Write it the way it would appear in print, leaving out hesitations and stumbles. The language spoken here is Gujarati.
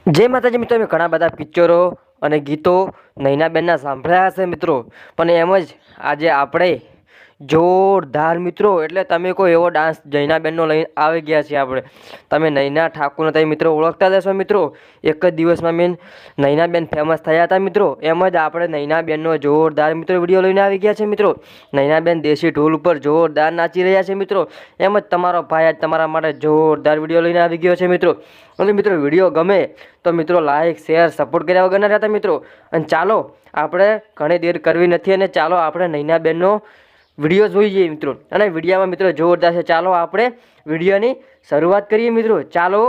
જય માતાજી મિત્રો, મેં ઘણા બધા પિક્ચરો અને ગીતો નૈનાબેનના સાંભળ્યા હશે મિત્રો, પણ એમ જ આજે આપણે જોરદાર મિત્રો એટલે તમે કોઈ એવો ડાન્સ નૈનાબેનનો લઈને આવી ગયા છીએ આપણે. તમે નૈના ઠાકુરને તમે મિત્રો ઓળખતા જશો મિત્રો. એક જ દિવસમાં મેં નૈનાબેન ફેમસ થયા હતા મિત્રો. એમ જ આપણે નૈનાબેનનો જોરદાર મિત્રો વિડીયો લઈને આવી ગયા છે મિત્રો. નૈનાબેન દેશી ઢોલ ઉપર જોરદાર નાચી રહ્યા છે મિત્રો. એમ જ તમારો ભાઈ આજ તમારા માટે જોરદાર વિડીયો લઈને આવી ગયો છે મિત્રો. અને મિત્રો વિડીયો ગમે તો મિત્રો લાઈક શેર સપોર્ટ કર્યા વગર ના રહેતા મિત્રો. અને ચાલો આપણે ઘણી દેર કરવી નથી અને ચાલો આપણે નૈનાબેનનો વિડીયો જોઈ જઈએ મિત્રો. અને વિડીયોમાં મિત્રો જોરદાર છે. ચાલો આપણે વિડીયોની શરૂઆત કરીએ મિત્રો. ચાલો.